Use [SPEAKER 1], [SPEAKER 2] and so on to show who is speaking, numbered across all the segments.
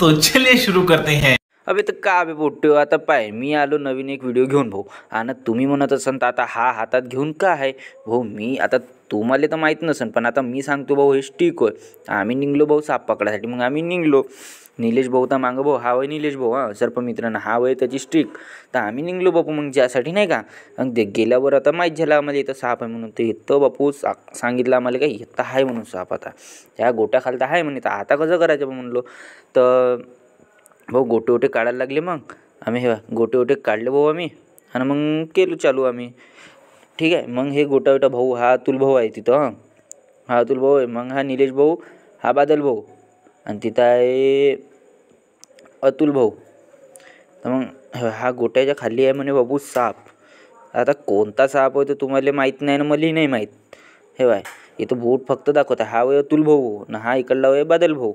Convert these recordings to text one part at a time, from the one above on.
[SPEAKER 1] तो चलिए शुरू करते हैं।
[SPEAKER 2] अबे तर का बे पोट्ट्यो, आता पाय मी आलो नवीन एक व्हिडिओ घेऊन भाऊ. आणि तुम्ही म्हणत असन तर आता हा हातात घेऊन का आहे भाऊ. मी आता तुम्हाला तर माहीत नसन, पण आता मी सांगतो भाऊ, हे स्टिक होय. आम्ही निघलो भाऊ साप पकडायसाठी. मग आम्ही निघलो. निलेश भाऊ तर मागं भाऊ, हा वय निलेश भाऊ, हां सर्पमित्रांना, हा वय त्याची स्टिक. तर आम्ही निघलो बापू मग ज्यासाठी नाही का. आणि ते गेल्यावर आता माहीत झालं आम्हाला इथं साप आहे म्हणून. ते इथं बापू सांगितलं आम्हाला काय इथं आहे म्हणून साप. आता त्या गोट्याखाली तर आहे म्हणे. तर आता कसं करायचं म्हणलो. तर भाऊ गोटे काढायला लागले. मग आम्ही हे गोटे काढले भाऊ आम्ही. आणि मग केलो चालू आम्ही. ठीक आहे. मग हे गोटा भाऊ, हा अतुल भाऊ आहे तिथं. हा अतुल भाऊ आहे. मग हा निलेश भाऊ, हा बादल भाऊ, आणि तिथं आहे अतुल भाऊ. तर मग हा गोट्याच्या खाली आहे म्हणे बाबू साप. आता कोणता साप आहे तर तुम्हाला माहीत नाही ना, मलाही नाही माहीत. हे बाय इथं बोट फक्त दाखवत आहे. हा वय अतुल भाऊ ना, हा इकडला वय बादल भाऊ.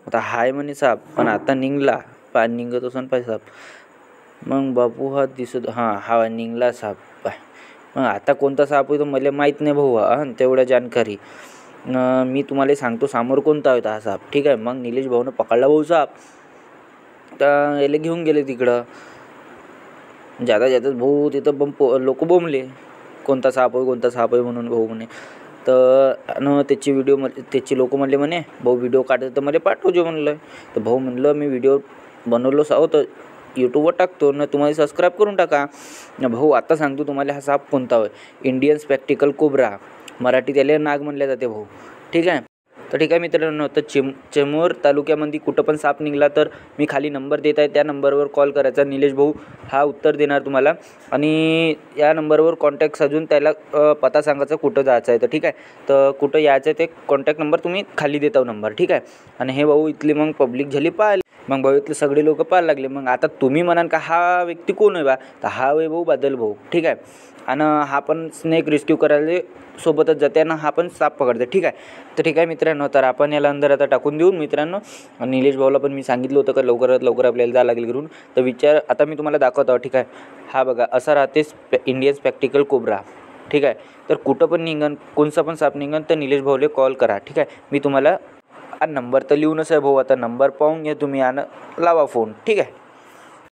[SPEAKER 2] आता हाय म्हणे साप, पण आता निघला. पाणी निघत असून पाय साप. मग बापू हा दिसत, हा निघला साप पाय. मग आता कोणता साप आहे तो मला माहीत नाही भाऊ. तेवढ्या जानकारी मी तुम्हाला सांगतो समोर कोणता होता हा साप. ठीक आहे. मग निलेश भाऊनं पकडला भाऊ साप. तर याला घेऊन गेले तिकडं. जाता भाऊ तिथं लोक बोंबले, कोणता साप आहे म्हणून भाऊ म्हणे. तर त्याची व्हिडिओ त्याची लोक म्हणले म्हणे भाऊ व्हिडिओ काढत तर मला पाठवજો म्हणलं. तर भाऊ म्हणलं मी व्हिडिओ बनवलो साव तर यूट्यूबवर टाकतो ना, तुम्हाला सबस्क्राईब करून टाका. भाऊ आता सांगतो तुम्हाला हा साप कोणता होय. इंडियन स्पेक्टिकल कोब्रा, मराठी त्याला नाग म्हणले जाते भाऊ. ठीक आहे. तर ठीक आहे मित्रांनो, तर चेंबूर तालुक्यामध्ये कुठं पण साप निघाला तर मी खाली नंबर देत आहे, त्या नंबरवर कॉल करायचा. निलेश भाऊ हा उत्तर देणार तुम्हाला. आणि या नंबरवर कॉन्टॅक्ट साधून त्याला पत्ता सांगायचा कुठं जायचं आहे. तर ठीक आहे. तर कुठं यायचं आहे ते कॉन्टॅक्ट नंबर तुम्ही खाली देता नंबर. ठीक आहे. आणि हे भाऊ इथली मग पब्लिक झाली पाहायला. मग भाऊ इथले सगळे लोक पाहायला लागले. मग आता तुम्ही म्हणाल का हा व्यक्ती कोण आहे बा. तर हा वय भाऊ बादल भाऊ. ठीक आहे. आणि हा पण स्नेक रेस्क्यू करायला सोबतच जाते आणि हा पण साप पकडते. ठीक आहे. तर ठीक आहे मित्रांनो, तर आपण याला अंदर आता टाकून देऊन मित्रांनो. निलेश भाऊला पण मी सांगितलं होतं का लवकरात लवकर आपल्याला जावं लागेल घरून. तर विचार आता मी तुम्हाला दाखवतो. ठीक आहे. हा बघा असा राहते इंडियन स्पेक्टिकल कोब्रा. ठीक आहे. तर कुठं पण निघन, कोणचा पण साप निघन तर निलेश भाऊला कॉल करा. ठीक आहे. मी तुम्हाला नंबर तर लिहूनच आहे भाऊ. आता नंबर पाहून घ्या तुम्ही आणि लावा फोन. ठीक आहे.